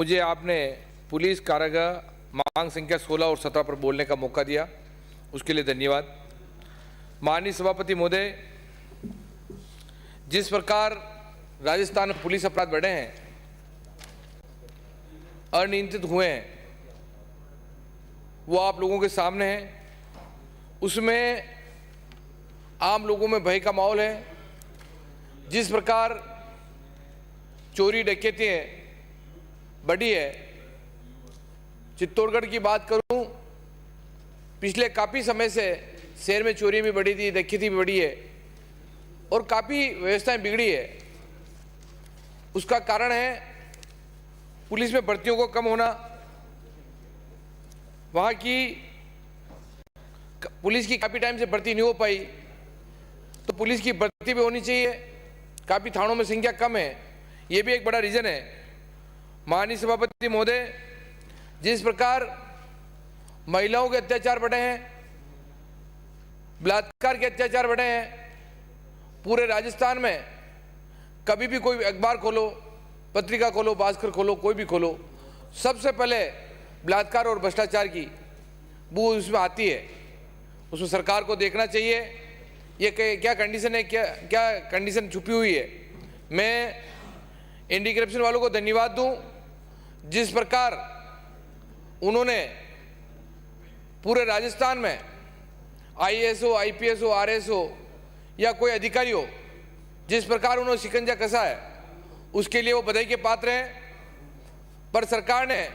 मुझे आपने पुलिस कारागार मांग संख्या 16 और 17 पर बोलने का मौका दिया, उसके लिए धन्यवाद। माननीय सभापति महोदय, जिस प्रकार राजस्थान में पुलिस अपराध बढ़े हैं, अनियंत्रित हुए हैं, वो आप लोगों के सामने है। उसमें आम लोगों में भय का माहौल है। जिस प्रकार चोरी डकैतियां बढ़ी है, चित्तौड़गढ़ की बात करूं, पिछले काफ़ी समय से शहर में चोरी भी बढ़ी थी, डकैती भी बढ़ी है और काफ़ी व्यवस्थाएं बिगड़ी है। उसका कारण है पुलिस में भर्तियों को कम होना, वहाँ की पुलिस की काफ़ी टाइम से भर्ती नहीं हो पाई, तो पुलिस की भर्ती भी होनी चाहिए। काफ़ी थानों में संख्या कम है, ये भी एक बड़ा रीज़न है। माननीय सभापति महोदय, जिस प्रकार महिलाओं के अत्याचार बढ़े हैं, बलात्कार के अत्याचार बढ़े हैं, पूरे राजस्थान में कभी भी कोई अखबार खोलो, पत्रिका खोलो, भास्कर खोलो, कोई भी खोलो, सबसे पहले बलात्कार और भ्रष्टाचार की बू उसमें आती है। उसमें सरकार को देखना चाहिए ये क्या कंडीशन है, क्या कंडीशन छुपी हुई है। मैं एंटी करप्शन वालों को धन्यवाद दूं, जिस प्रकार उन्होंने पूरे राजस्थान में आईएएस हो, आईपीएस हो, आरएस हो या कोई अधिकारी हो, जिस प्रकार उन्होंने शिकंजा कसा है, उसके लिए वो बधाई के पात्र हैं। पर सरकार ने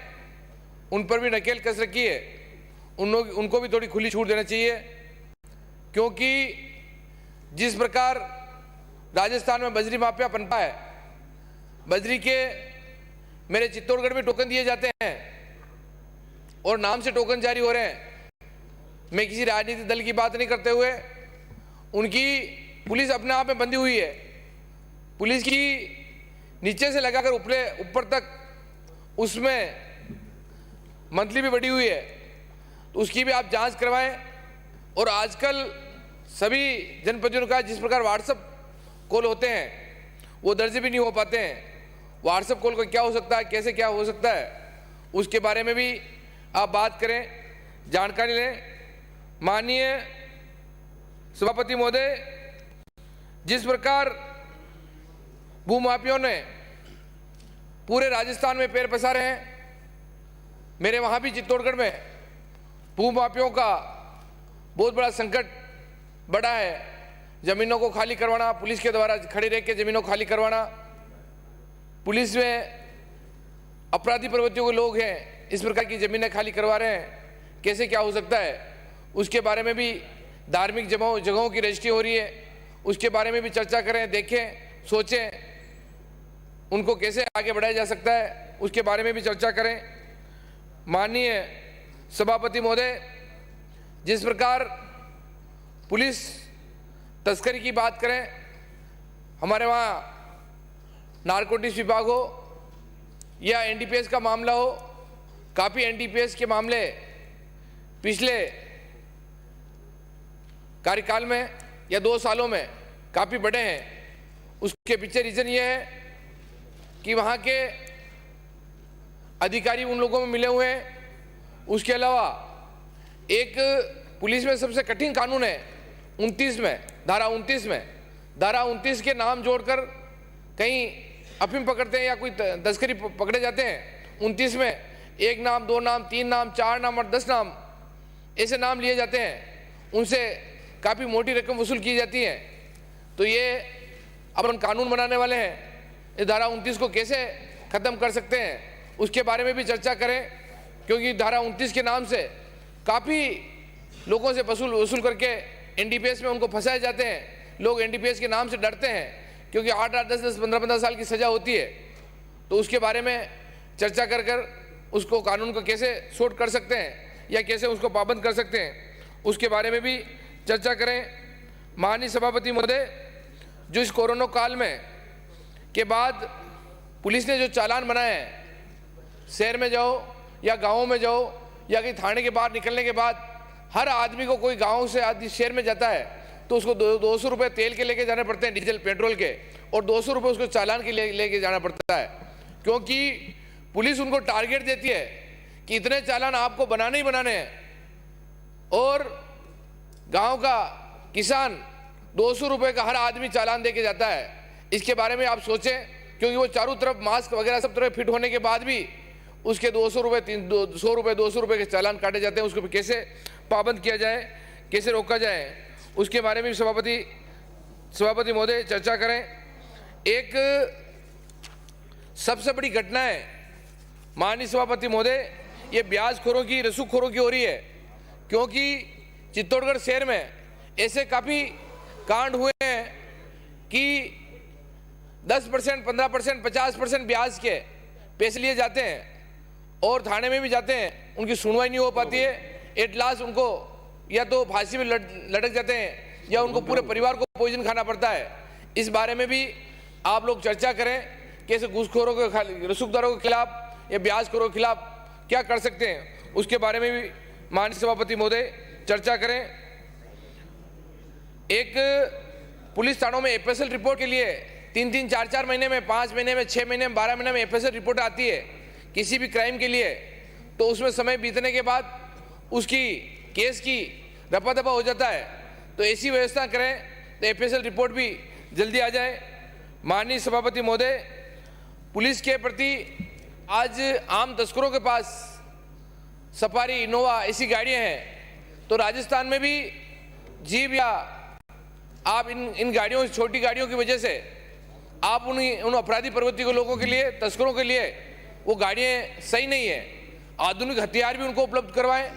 उन पर भी नकेल कस रखी है, उनको भी थोड़ी खुली छूट देना चाहिए, क्योंकि जिस प्रकार राजस्थान में बजरी माफिया पनपा है, बजरी के मेरे चित्तौड़गढ़ में टोकन दिए जाते हैं और नाम से टोकन जारी हो रहे हैं। मैं किसी राजनीतिक दल की बात नहीं करते हुए, उनकी पुलिस अपने आप में बंधी हुई है। पुलिस की नीचे से लगाकर ऊपर तक उसमें मंथली भी बढ़ी हुई है, तो उसकी भी आप जांच करवाएं। और आजकल सभी जनप्रतिनिधियों का जिस प्रकार व्हाट्सएप कॉल होते हैं, वो दर्ज भी नहीं हो पाते हैं। व्हाट्सएप कॉल का क्या हो सकता है, कैसे क्या हो सकता है, उसके बारे में भी आप बात करें, जानकारी लें। माननीय सभापति महोदय, जिस प्रकार भूमाफियों ने पूरे राजस्थान में पैर पसारे हैं, मेरे वहाँ भी चित्तौड़गढ़ में भूमाफियों का बहुत बड़ा संकट बड़ा है। जमीनों को खाली करवाना, पुलिस के द्वारा खड़े रह के जमीनों को खाली करवाना, पुलिस में अपराधी प्रवृत्तियों के लोग हैं, इस प्रकार की जमीनें खाली करवा रहे हैं, कैसे क्या हो सकता है, उसके बारे में भी धार्मिक जगहों की रजिस्ट्री हो रही है, उसके बारे में भी चर्चा करें, देखें, सोचें, उनको कैसे आगे बढ़ाया जा सकता है, उसके बारे में भी चर्चा करें। माननीय सभापति महोदय, जिस प्रकार पुलिस तस्करी की बात करें, हमारे वहाँ नारकोटिक्स विभाग हो या एनडीपीएस का मामला हो, काफ़ी एनडीपीएस के मामले पिछले कार्यकाल में या 2 सालों में काफ़ी बढ़े हैं। उसके पीछे रीज़न ये है कि वहाँ के अधिकारी उन लोगों में मिले हुए हैं। उसके अलावा एक पुलिस में सबसे कठिन कानून है 29 में, धारा 29 में, धारा 29 के नाम जोड़कर कहीं अफीम पकड़ते हैं या कोई तस्करी पकड़े जाते हैं। 29 में 1 नाम, 2 नाम, 3 नाम, 4 नाम और 10 नाम ऐसे नाम लिए जाते हैं, उनसे काफ़ी मोटी रकम वसूल की जाती है। तो ये अब हम कानून बनाने वाले हैं, इस धारा 29 को कैसे ख़त्म कर सकते हैं, उसके बारे में भी चर्चा करें, क्योंकि धारा 29 के नाम से काफ़ी लोगों से वसूल करके एनडीपीएस में उनको फंसाए जाते हैं। लोग एनडीपीएस के नाम से डरते हैं, क्योंकि 8-8, 10-10, 15-15 साल की सज़ा होती है। तो उसके बारे में चर्चा कर उसको कानून को कैसे शॉर्ट कर सकते हैं या कैसे उसको पाबंद कर सकते हैं, उसके बारे में भी चर्चा करें। माननीय सभापति महोदय, जो इस कोरोना काल में के बाद पुलिस ने जो चालान बनाए हैं, शहर में जाओ या गाँवों में जाओ या कहीं थाने के बाहर निकलने के बाद हर आदमी को, कोई गाँव से आदमी शहर में जाता है तो उसको 200 रुपये तेल के लेके जाने पड़ते हैं, डीजल पेट्रोल के, और 200 रुपये उसको चालान के लेके जाना पड़ता है, क्योंकि पुलिस उनको टारगेट देती है कि इतने चालान आपको बनाने ही बनाने हैं, और गांव का किसान 200 रुपए का हर आदमी चालान दे के जाता है। इसके बारे में आप सोचें, क्योंकि वो चारों तरफ मास्क वगैरह सब तरफ फिट होने के बाद भी उसके 200 रुपए के चालान काटे जाते हैं। उसको कैसे पाबंद किया जाए, कैसे रोका जाए, उसके बारे में भी सभापति महोदय चर्चा करें। एक सबसे बड़ी घटना है माननीय सभापति महोदय, ये ब्याजखोरों की, रसूखोरों की हो रही है, क्योंकि चित्तौड़गढ़ शहर में ऐसे काफ़ी कांड हुए हैं कि 10%, 15%, 50% ब्याज के पैसे लिए जाते हैं और थाने में भी जाते हैं, उनकी सुनवाई नहीं हो पाती है। एट लास्ट उनको या तो फांसी में लटक जाते हैं या उनको पूरे परिवार को पॉइजन खाना पड़ता है। इस बारे में भी आप लोग चर्चा करें, कैसे घूसखोरों के, रसूखदारों के खिलाफ या ब्याजखोरों के खिलाफ क्या कर सकते हैं, उसके बारे में भी माननीय सभापति महोदय चर्चा करें। एक पुलिस थानों में एफएसएल रिपोर्ट के लिए 3-3, 4-4 महीने में, 5 महीने में, 6 महीने में, 12 महीने में एफएसएल रिपोर्ट आती है किसी भी क्राइम के लिए, तो उसमें समय बीतने के बाद उसकी केस की रफा दफा हो जाता है। तो ऐसी व्यवस्था करें तो एफएसएल रिपोर्ट भी जल्दी आ जाए। माननीय सभापति महोदय, पुलिस के प्रति आज आम तस्करों के पास सफारी, इनोवा ऐसी गाड़ियां हैं, तो राजस्थान में भी जीप या आप इन गाड़ियों, छोटी गाड़ियों की वजह से आप उन अपराधी प्रवृत्ति के लोगों के लिए, तस्करों के लिए वो गाड़ियाँ सही नहीं है। आधुनिक हथियार भी उनको उपलब्ध करवाएं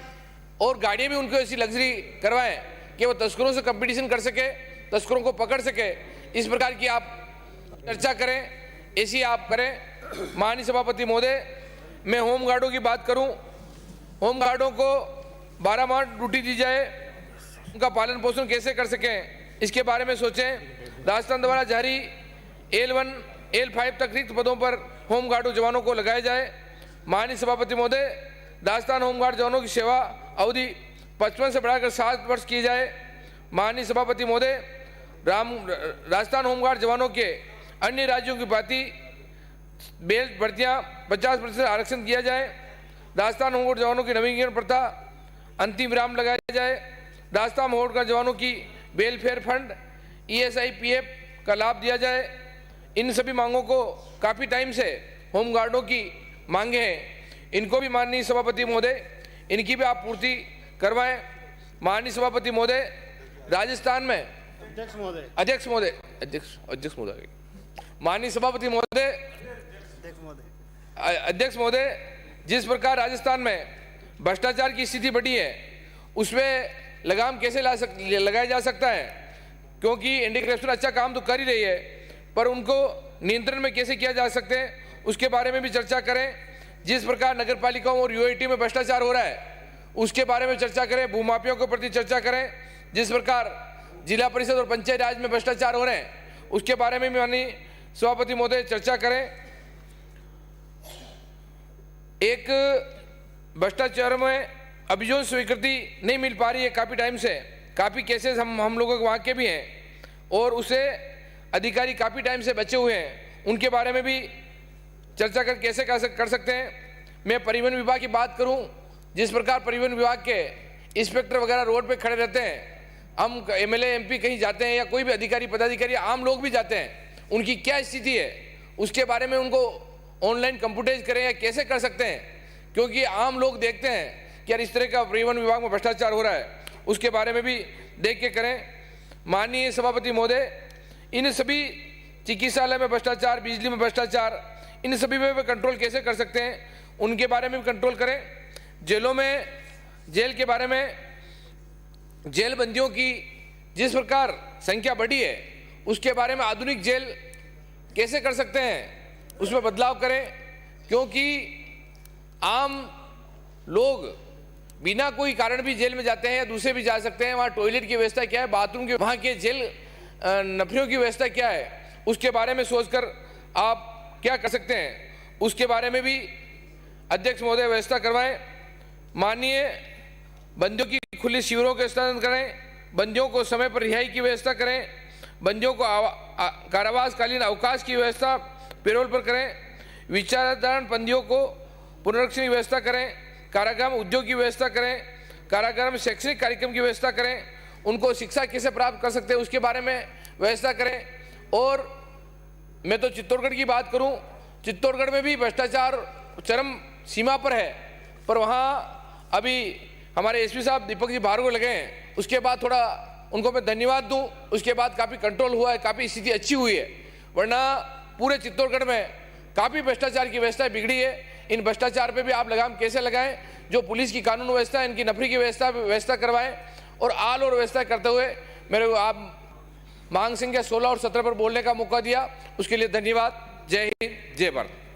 और गाड़ियाँ भी उनको ऐसी लग्जरी करवाएं कि वो तस्करों से कंपटीशन कर सके, तस्करों को पकड़ सके। इस प्रकार की आप चर्चा करें, ऐसी आप करें। माननीय सभापति महोदय, मैं होमगार्डों की बात करूं, होमगार्डों को 12 माह ड्यूटी दी जाए, उनका पालन पोषण कैसे कर सकें इसके बारे में सोचें। राजस्थान द्वारा जारी L1, L5 तक रिक्त पदों पर होमगार्ड जवानों को लगाया जाए। माननीय सभापति महोदय, राजस्थान होमगार्ड जवानों की सेवा अवधि 55 से बढ़ाकर 7 वर्ष की जाए। माननीय सभापति महोदय, राजस्थान होमगार्ड जवानों के अन्य राज्यों की भांति बेल्ट भर्तियाँ 50% आरक्षण किया जाए। राजस्थान होमगार्ड जवानों की नवीनीकरण प्रथा अंतिम विराम लगाया जाए। राजस्थान होमगार्ड जवानों की वेलफेयर फंड, ESI, PF का लाभ दिया जाए। इन सभी मांगों को काफ़ी टाइम से होमगार्डों की मांगे हैं, इनको भी माननीय सभापति महोदय, इनकी भी आप पूर्ति करवाएं। माननीय सभापति महोदय, राजस्थान में अध्यक्ष महोदय, माननीय सभापति महोदय, अध्यक्ष महोदय, जिस प्रकार राजस्थान में भ्रष्टाचार की स्थिति बढ़ी है, उसमें लगाम कैसे लगाया जा सकता है, क्योंकि एंटी करप्शन अच्छा काम तो कर ही रही है, पर उनको नियंत्रण में कैसे किया जा सकते हैं उसके बारे में भी चर्चा करें। जिस प्रकार नगर पालिकाओं और UIT में भ्रष्टाचार हो रहा है उसके बारे में चर्चा करें। भूमाफियाओं के प्रति चर्चा करें। जिस प्रकार जिला परिषद और पंचायत राज में भ्रष्टाचार हो रहे हैं उसके बारे में भी माननीय सभापति महोदय चर्चा करें। एक भ्रष्टाचार में अभियोग स्वीकृति नहीं मिल पा रही है काफ़ी टाइम से, काफ़ी केसेस हम लोगों के वहाँ के भी हैं और उसे अधिकारी काफ़ी टाइम से बचे हुए हैं, उनके बारे में भी चर्चा कर कैसे कर सकते हैं। मैं परिवहन विभाग की बात करूं, जिस प्रकार परिवहन विभाग के इंस्पेक्टर वगैरह रोड पे खड़े रहते हैं, हम MLA MP कहीं जाते हैं या कोई भी अधिकारी पदाधिकारी, आम लोग भी जाते हैं, उनकी क्या स्थिति है उसके बारे में उनको ऑनलाइन कंप्यूटराइज करें या कैसे कर सकते हैं, क्योंकि आम लोग देखते हैं कि यार इस तरह का परिवहन विभाग में भ्रष्टाचार हो रहा है, उसके बारे में भी देख के करें। माननीय सभापति महोदय, इन सभी चिकित्सालय में भ्रष्टाचार, बिजली में भ्रष्टाचार, इन सभी पे कंट्रोल कैसे कर सकते हैं उनके बारे में भी कंट्रोल करें। जेलों में, जेल के बारे में, जेल बंदियों की जिस प्रकार संख्या बढ़ी है उसके बारे में आधुनिक जेल कैसे कर सकते हैं उसमें बदलाव करें, क्योंकि आम लोग बिना कोई कारण भी जेल में जाते हैं या दूसरे भी जा सकते हैं। वहाँ टॉयलेट की व्यवस्था क्या है, बाथरूम की, वहाँ के जेल नफरियों की व्यवस्था क्या है, उसके बारे में सोचकर आप क्या कर सकते हैं उसके बारे में भी अध्यक्ष महोदय व्यवस्था करवाएं। माननीय बंदियों की खुले शिविरों के स्थापना करें, बंदियों को समय पर रिहाई की व्यवस्था करें, बंदियों को कारावासकालीन अवकाश की व्यवस्था पेरोल पर करें। विचाराधीन बंदियों को पुनरीक्षण की व्यवस्था करें, कारागार में उद्योग की व्यवस्था करें, कारागार में शैक्षणिक कार्यक्रम की व्यवस्था करें, उनको शिक्षा कैसे प्राप्त कर सकते हैं उसके बारे में व्यवस्था करें। और मैं तो चित्तौड़गढ़ की बात करूं, चित्तौड़गढ़ में भी भ्रष्टाचार चरम सीमा पर है, पर वहाँ अभी हमारे एसपी साहब दीपक जी भार्गव लगे हैं, उसके बाद थोड़ा उनको मैं धन्यवाद दूं, उसके बाद काफ़ी कंट्रोल हुआ है, काफ़ी स्थिति अच्छी हुई है, वरना पूरे चित्तौड़गढ़ में काफ़ी भ्रष्टाचार की व्यवस्था बिगड़ी है। इन भ्रष्टाचार पे भी आप लगाम कैसे लगाएं, जो पुलिस की कानून व्यवस्था है इनकी नफरी की व्यवस्था करवाएं और आल और व्यवस्था करते हुए मेरे को आप मांग संख्या 16 और 17 पर बोलने का मौका दिया, उसके लिए धन्यवाद। जय हिंद, जय भारत।